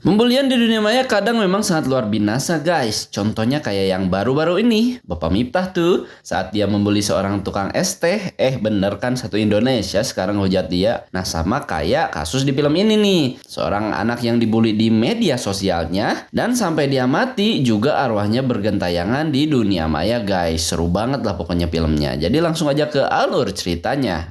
Pembulian di dunia maya kadang memang sangat luar binasa guys. Contohnya kayak yang baru-baru ini, Bapak Miftah tuh saat dia membuli seorang tukang es teh. Bener kan satu Indonesia sekarang hujat dia. Nah sama kayak kasus di film ini nih. Seorang anak yang dibully di media sosialnya dan sampai dia mati juga arwahnya bergentayangan di dunia maya guys. Seru banget lah pokoknya filmnya. Jadi langsung aja ke alur ceritanya.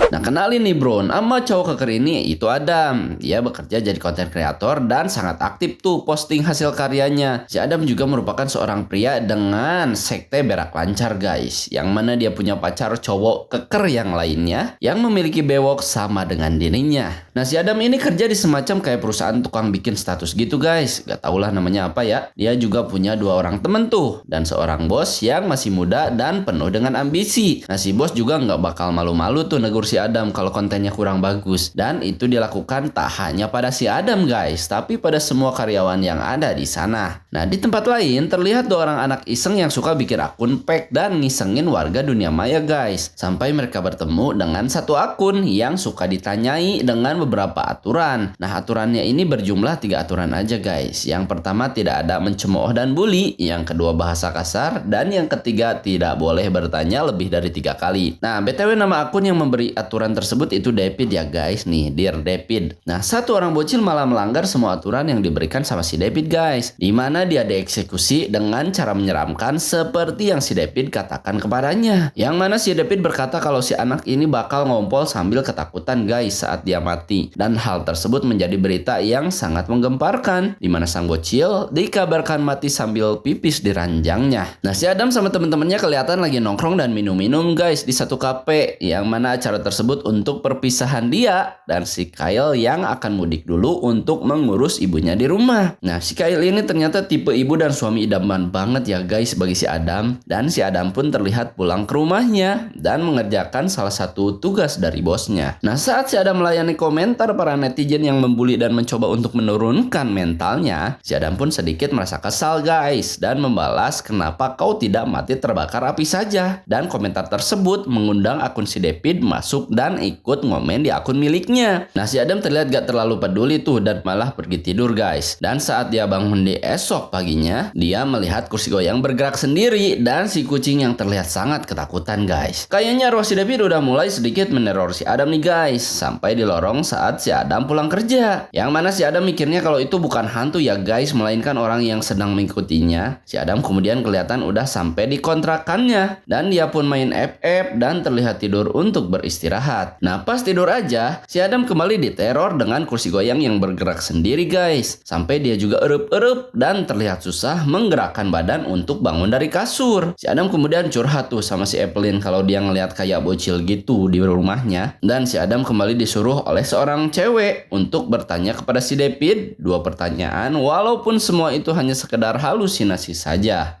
Nah kenalin nih bro, nama cowok keker ini itu Adam. Dia bekerja jadi konten kreator dan sangat aktif tuh posting hasil karyanya. Si Adam juga merupakan seorang pria dengan sekte berak lancar guys. Yang mana dia punya pacar cowok keker yang lainnya yang memiliki bewok sama dengan dirinya. Nah si Adam ini kerja di semacam kayak perusahaan tukang bikin status gitu guys. Gak tau lah namanya apa ya. Dia juga punya 2 orang temen tuh. Dan seorang bos yang masih muda dan penuh dengan ambisi. Nah si bos juga gak bakal malu-malu tuh negur si Adam kalau kontennya kurang bagus. Dan itu dilakukan tak hanya pada si Adam guys, tapi pada semua karyawan yang ada di sana. Nah di tempat lain terlihat 2 orang anak iseng yang suka bikin akun fake dan ngisengin warga dunia maya guys. Sampai mereka bertemu dengan satu akun yang suka ditanyai dengan beberapa aturan. Nah aturannya ini berjumlah 3 aturan aja guys. Yang pertama tidak ada mencemooh dan bully. Yang kedua bahasa kasar. Dan yang ketiga tidak boleh bertanya lebih dari 3 kali. Nah BTW nama akun yang memberi aturan tersebut itu David ya guys nih, Dear David. Nah satu orang bocil malah melanggar semua aturan yang diberikan sama si David guys. Dimana dia dieksekusi dengan cara menyeramkan seperti yang si David katakan kepadanya. Yang mana si David berkata kalau si anak ini bakal ngompol sambil ketakutan guys saat dia mati. Dan hal tersebut menjadi berita yang sangat menggemparkan. Dimana sang bocil dikabarkan mati sambil pipis di ranjangnya. Nah si Adam sama temen-temennya kelihatan lagi nongkrong dan minum-minum guys di satu kafe. Yang mana acara tersebut untuk perpisahan dia dan si Kyle yang akan mudik dulu untuk mengurus ibunya di rumah. Nah si Kyle ini ternyata tipe ibu dan suami idaman banget ya guys bagi si Adam. Dan si Adam pun terlihat pulang ke rumahnya dan mengerjakan salah satu tugas dari bosnya. Nah saat si Adam melayani komentar para netizen yang membuli dan mencoba untuk menurunkan mentalnya, si Adam pun sedikit merasa kesal guys dan membalas kenapa kau tidak mati terbakar api saja. Dan komentar tersebut mengundang akun si David masuk dan ikut ngomen di akun miliknya. Nah si Adam terlihat gak terlalu peduli tuh dan malah pergi tidur guys. Dan saat dia bangun di esok paginya, dia melihat kursi goyang bergerak sendiri dan si kucing yang terlihat sangat ketakutan guys. Kayaknya roh si David udah mulai sedikit meneror si Adam nih guys. Sampai di lorong saat si Adam pulang kerja. Yang mana si Adam mikirnya kalau itu bukan hantu ya guys, melainkan orang yang sedang mengikutinya. Si Adam kemudian kelihatan udah sampai di kontrakannya. Dan dia pun main FF dan terlihat tidur untuk beristirahat. Nah pas tidur aja, si Adam kembali diteror dengan kursi goyang yang bergerak sendiri guys. Sampai dia juga erup-erup dan terlihat susah menggerakkan badan untuk bangun dari kasur. Si Adam kemudian curhat tuh sama si Evelyn kalau dia ngeliat kayak bocil gitu di rumahnya. Dan si Adam kembali disuruh oleh seorang cewek untuk bertanya kepada si David 2 pertanyaan walaupun semua itu hanya sekedar halusinasi saja.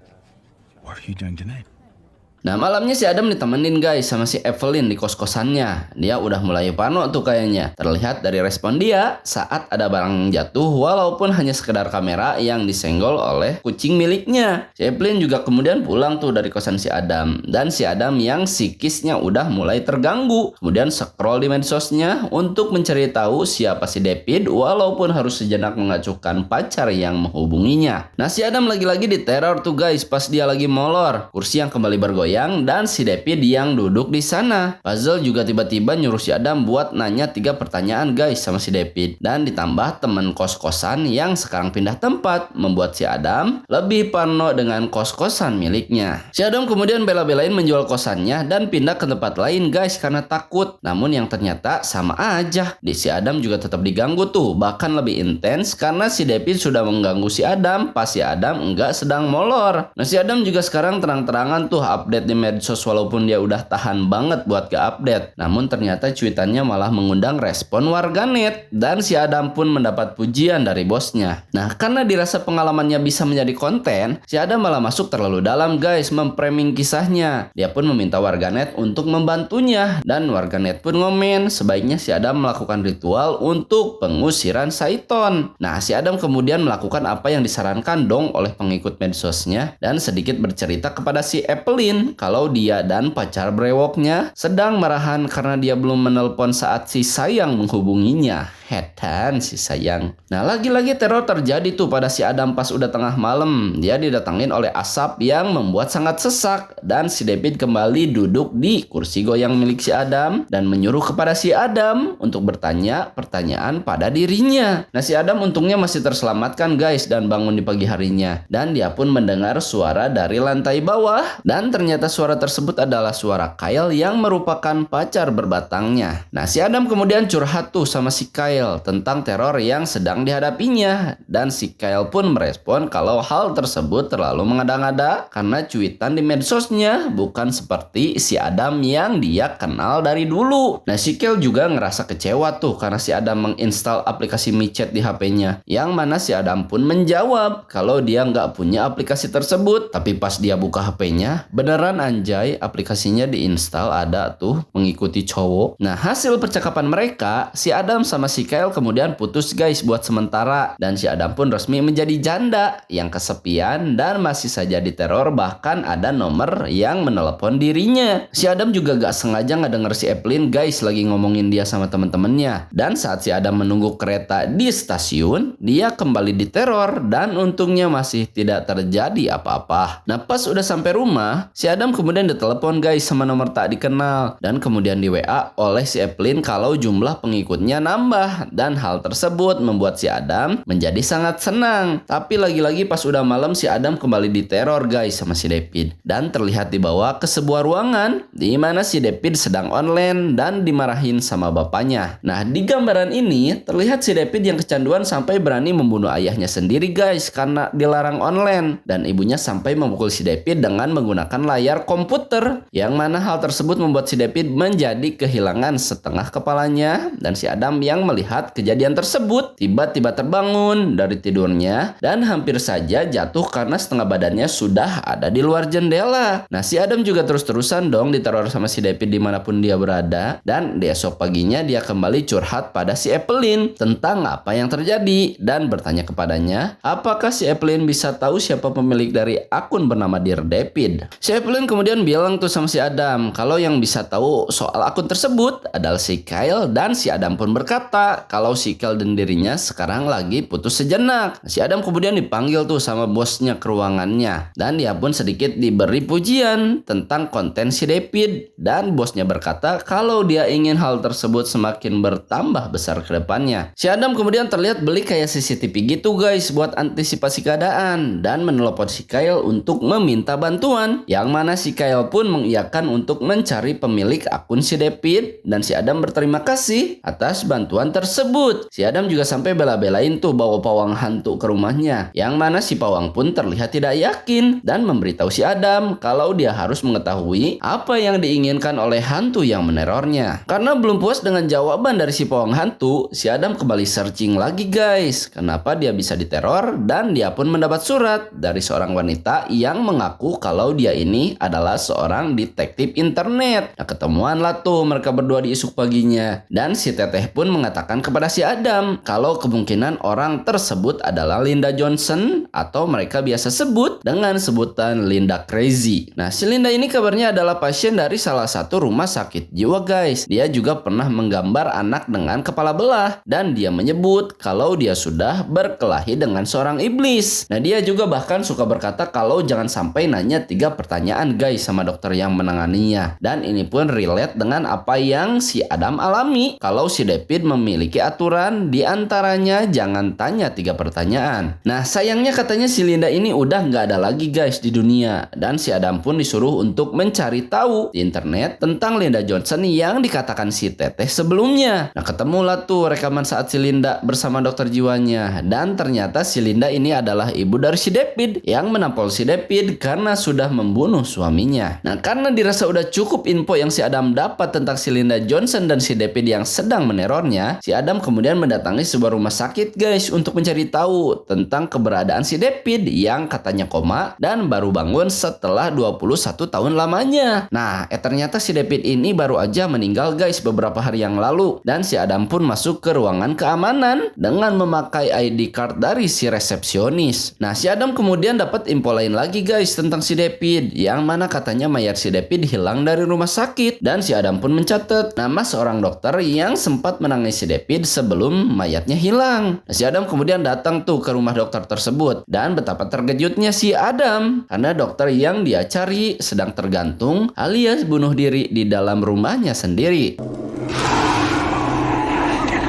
What are you doing tonight? Nah malamnya si Adam ditemenin guys sama si Evelyn di kos-kosannya. Dia udah mulai parno tuh kayaknya. Terlihat dari respon dia saat ada barang jatuh walaupun hanya sekedar kamera yang disenggol oleh kucing miliknya. Si Evelyn juga kemudian pulang tuh dari kosan si Adam. Dan si Adam yang psikisnya udah mulai terganggu. Kemudian scroll di medsosnya untuk mencari tahu siapa si David walaupun harus sejenak mengacuhkan pacar yang menghubunginya. Nah si Adam lagi-lagi diteror tuh guys pas dia lagi molor. Kursi yang kembali bergoyang dan si David yang duduk di sana. Puzzle juga tiba-tiba nyuruh si Adam buat nanya 3 pertanyaan guys sama si David. Dan ditambah temen kos-kosan yang sekarang pindah tempat membuat si Adam lebih parno dengan kos-kosan miliknya. Si Adam kemudian bela-belain menjual kosannya dan pindah ke tempat lain guys karena takut. Namun yang ternyata sama aja. Di si Adam juga tetap diganggu tuh, bahkan lebih intens karena si David sudah mengganggu si Adam pas si Adam enggak sedang molor. Nah si Adam juga sekarang terang-terangan tuh update di medsos walaupun dia udah tahan banget buat ke update. Namun ternyata cuitannya malah mengundang respon warganet dan si Adam pun mendapat pujian dari bosnya. Nah karena dirasa pengalamannya bisa menjadi konten, si Adam malah masuk terlalu dalam guys memframing kisahnya. Dia pun meminta warganet untuk membantunya dan warganet pun ngomen sebaiknya si Adam melakukan ritual untuk pengusiran Saiton. Nah si Adam kemudian melakukan apa yang disarankan dong oleh pengikut medsosnya dan sedikit bercerita kepada si Evelyn kalau dia dan pacar brewoknya sedang marahan karena dia belum menelpon saat si Sayang menghubunginya. Hedan si Sayang. Nah, lagi-lagi teror terjadi tuh pada si Adam pas udah tengah malam. Dia didatangin oleh asap yang membuat sangat sesak. Dan si David kembali duduk di kursi goyang milik si Adam dan menyuruh kepada si Adam untuk bertanya pertanyaan pada dirinya. Nah, si Adam untungnya masih terselamatkan guys dan bangun di pagi harinya. Dan dia pun mendengar suara dari lantai bawah. Dan ternyata suara tersebut adalah suara Kyle yang merupakan pacar berbatangnya. Nah, si Adam kemudian curhat tuh sama si Kyle tentang teror yang sedang dihadapinya. Dan si Kyle pun merespon kalau hal tersebut terlalu mengada-ngada karena cuitan di medsosnya bukan seperti si Adam yang dia kenal dari dulu. Nah, si Kyle juga ngerasa kecewa tuh karena si Adam menginstal aplikasi micet di HP-nya. Yang mana si Adam pun menjawab kalau dia nggak punya aplikasi tersebut. Tapi pas dia buka HP-nya, beneran anjay aplikasinya diinstal ada tuh mengikuti cowok. Nah, hasil percakapan mereka, si Adam sama si Kyle kemudian putus guys buat sementara. Dan si Adam pun resmi menjadi janda yang kesepian dan masih saja diteror, bahkan ada nomor yang menelepon dirinya. Si Adam juga gak sengaja ngedenger si Evelyn guys lagi ngomongin dia sama temen-temennya. Dan saat si Adam menunggu kereta di stasiun, dia kembali diteror dan untungnya masih tidak terjadi apa-apa. Nah, pas udah sampai rumah, si Adam kemudian ditelepon guys sama nomor tak dikenal dan kemudian di WA oleh si Evelyn kalau jumlah pengikutnya nambah. Dan hal tersebut membuat si Adam menjadi sangat senang. Tapi lagi-lagi pas udah malam si Adam kembali diteror guys sama si David. Dan terlihat dibawa ke sebuah ruangan di mana si David sedang online dan dimarahin sama bapaknya. Nah, di gambaran ini terlihat si David yang kecanduan sampai berani membunuh ayahnya sendiri guys karena dilarang online. Dan ibunya sampai memukul si David dengan menggunakan layar komputer. Yang mana hal tersebut membuat si David menjadi kehilangan setengah kepalanya. Dan si Adam yang melihat kejadian tersebut tiba-tiba terbangun dari tidurnya dan hampir saja jatuh karena setengah badannya sudah ada di luar jendela. Nah, si Adam juga terus-terusan dong diteror sama si David dimanapun dia berada. Dan di esok paginya dia kembali curhat pada si Evelyn tentang apa yang terjadi dan bertanya kepadanya apakah si Evelyn bisa tahu siapa pemilik dari akun bernama Dear David. Si Evelyn kemudian bilang tuh sama si Adam kalau yang bisa tahu soal akun tersebut adalah si Kyle. Dan si Adam pun berkata kalau si Kyle dan dirinya sekarang lagi putus sejenak. Si Adam kemudian dipanggil tuh sama bosnya ke ruangannya. Dan dia pun sedikit diberi pujian tentang konten si David. Dan bosnya berkata kalau dia ingin hal tersebut semakin bertambah besar ke depannya. Si Adam kemudian terlihat beli kayak CCTV gitu guys buat antisipasi keadaan. Dan menelepon si Kyle untuk meminta bantuan. Yang mana si Kyle pun mengiyakan untuk mencari pemilik akun si David. Dan si Adam berterima kasih atas bantuan tersebut. Si Adam juga sampai bela-belain tuh bawa pawang hantu ke rumahnya. Yang mana si pawang pun terlihat tidak yakin dan memberitahu si Adam kalau dia harus mengetahui apa yang diinginkan oleh hantu yang menerornya. Karena belum puas dengan jawaban dari si pawang hantu, si Adam kembali searching lagi guys. Kenapa dia bisa diteror dan dia pun mendapat surat dari seorang wanita yang mengaku kalau dia ini adalah seorang detektif internet. Nah, ketemuan lah tuh mereka berdua di esok paginya. Dan si teteh pun mengatakan kepada si Adam kalau kemungkinan orang tersebut adalah Linda Johnson atau mereka biasa sebut dengan sebutan Linda Crazy. Nah, si Linda ini kabarnya adalah pasien dari salah satu rumah sakit jiwa guys. Dia juga pernah menggambar anak dengan kepala belah dan dia menyebut kalau dia sudah berkelahi dengan seorang iblis. Nah, dia juga bahkan suka berkata kalau jangan sampai nanya 3 pertanyaan guys sama dokter yang menanganinya. Dan ini pun relate dengan apa yang si Adam alami kalau si David memiliki aturan di antaranya jangan tanya 3 pertanyaan. Nah, sayangnya katanya si Linda ini udah nggak ada lagi guys di dunia. Dan si Adam pun disuruh untuk mencari tahu di internet tentang Linda Johnson yang dikatakan si teteh sebelumnya. Nah, ketemulah tuh rekaman saat si Linda bersama dokter jiwanya. Dan ternyata si Linda ini adalah ibu dari si David yang menampol si David karena sudah membunuh suaminya. Nah, karena dirasa udah cukup info yang si Adam dapat tentang si Linda Johnson dan si David yang sedang menerornya, si Adam kemudian mendatangi sebuah rumah sakit guys untuk mencari tahu tentang keberadaan si David yang katanya koma dan baru bangun setelah 21 tahun lamanya. Nah, ternyata si David ini baru aja meninggal guys beberapa hari yang lalu, dan si Adam pun masuk ke ruangan keamanan dengan memakai ID card dari si resepsionis. Nah, si Adam kemudian dapat info lain lagi guys tentang si David, yang mana katanya mayat si David hilang dari rumah sakit, dan si Adam pun mencatat nama seorang dokter yang sempat menangani si David sebelum mayatnya hilang. Nah, si Adam kemudian datang tuh ke rumah dokter tersebut, dan betapa terkejutnya si Adam karena dokter yang dia cari sedang tergantung alias bunuh diri di dalam rumahnya sendiri.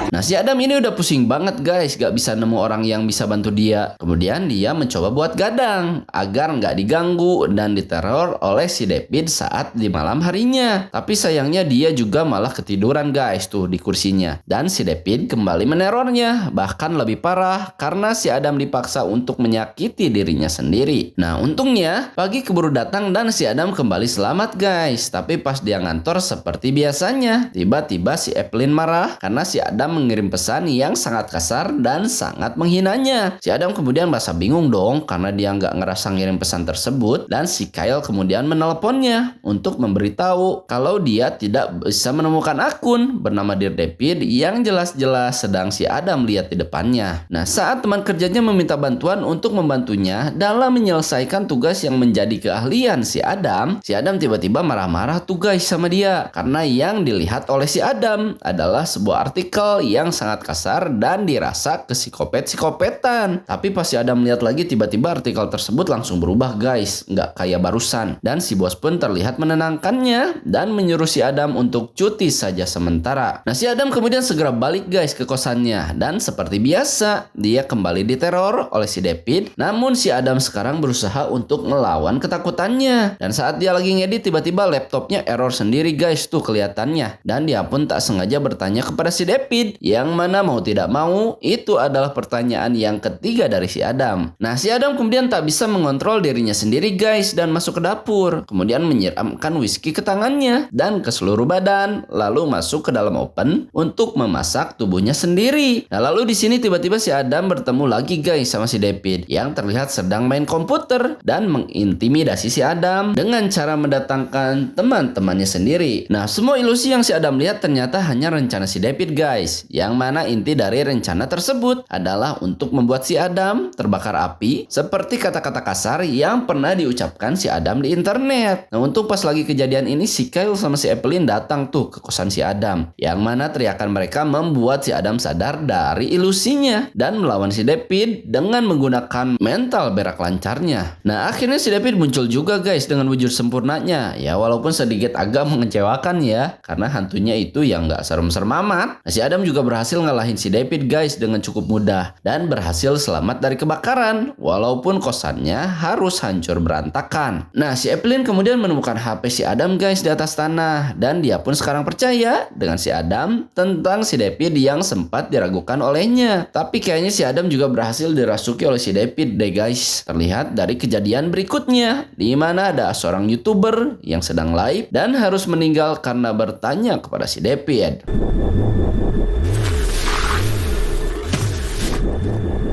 Nah, si Adam ini udah pusing banget guys, gak bisa nemu orang yang bisa bantu dia. Kemudian dia mencoba buat gadang agar gak diganggu dan diteror oleh si David saat di malam harinya. Tapi sayangnya dia juga malah ketiduran guys tuh di kursinya. Dan si David kembali menerornya, bahkan lebih parah karena si Adam dipaksa untuk menyakiti dirinya sendiri. Nah, untungnya pagi keburu datang dan si Adam kembali selamat guys. Tapi pas dia ngantor seperti biasanya, tiba-tiba si Evelyn marah karena si Adam mengirim pesan yang sangat kasar dan sangat menghinanya. Si Adam kemudian merasa bingung dong karena dia nggak ngerasa ngirim pesan tersebut, dan si Kyle kemudian menelponnya untuk memberitahu kalau dia tidak bisa menemukan akun bernama Dear David yang jelas-jelas sedang si Adam lihat di depannya. Nah, saat teman kerjanya meminta bantuan untuk membantunya dalam menyelesaikan tugas yang menjadi keahlian si Adam tiba-tiba marah-marah tuh guys sama dia karena yang dilihat oleh si Adam adalah sebuah artikel yang sangat kasar dan dirasa kesikopet-sikopetan. Tapi pas si Adam lihat lagi, tiba-tiba artikel tersebut langsung berubah guys, nggak kayak barusan. Dan si bos pun terlihat menenangkannya dan menyuruh si Adam untuk cuti saja sementara. Nah, si Adam kemudian segera balik guys ke kosannya, dan seperti biasa dia kembali diteror oleh si David. Namun si Adam sekarang berusaha untuk melawan ketakutannya, dan saat dia lagi ngedit tiba-tiba laptopnya error sendiri guys tuh kelihatannya. Dan dia pun tak sengaja bertanya kepada si David, yang mana mau tidak mau itu adalah pertanyaan yang ketiga dari si Adam. Nah, si Adam kemudian tak bisa mengontrol dirinya sendiri guys dan masuk ke dapur, kemudian menyiramkan whisky ke tangannya dan ke seluruh badan, lalu masuk ke dalam oven untuk memasak tubuhnya sendiri. Nah, lalu di sini tiba-tiba si Adam bertemu lagi guys sama si David yang terlihat sedang main komputer dan mengintimidasi si Adam dengan cara mendatangkan teman-temannya sendiri. Nah, semua ilusi yang si Adam lihat ternyata hanya rencana si David guys, yang mana inti dari rencana tersebut adalah untuk membuat si Adam terbakar api seperti kata-kata kasar yang pernah diucapkan si Adam di internet. Nah, untuk pas lagi kejadian ini, si Kyle sama si Evelyn datang tuh ke kosan si Adam, yang mana teriakan mereka membuat si Adam sadar dari ilusinya dan melawan si David dengan menggunakan mental berak lancarnya. Nah, akhirnya si David muncul juga guys dengan wujud sempurnanya, ya walaupun sedikit agak mengecewakan ya, karena hantunya itu yang nggak serem-serem amat. Nah, si Adam juga berhasil ngalahin si David guys dengan cukup mudah dan berhasil selamat dari kebakaran walaupun kosannya harus hancur berantakan. Nah, si Evelyn kemudian menemukan HP si Adam guys di atas tanah, dan dia pun sekarang percaya dengan si Adam tentang si David yang sempat diragukan olehnya. Tapi kayaknya si Adam juga berhasil dirasuki oleh si David deh guys. Terlihat dari kejadian berikutnya, di mana ada seorang YouTuber yang sedang live dan harus meninggal karena bertanya kepada si David.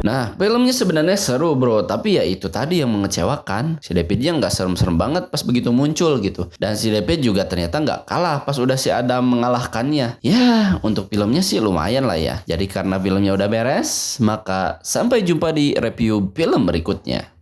Nah, filmnya sebenarnya seru bro, tapi ya itu tadi yang mengecewakan. Si Davidnya nggak serem-serem banget pas begitu muncul gitu. Dan si David juga ternyata nggak kalah pas udah si Adam mengalahkannya. Ya, untuk filmnya sih lumayan lah ya. Jadi karena filmnya udah beres, maka sampai jumpa di review film berikutnya.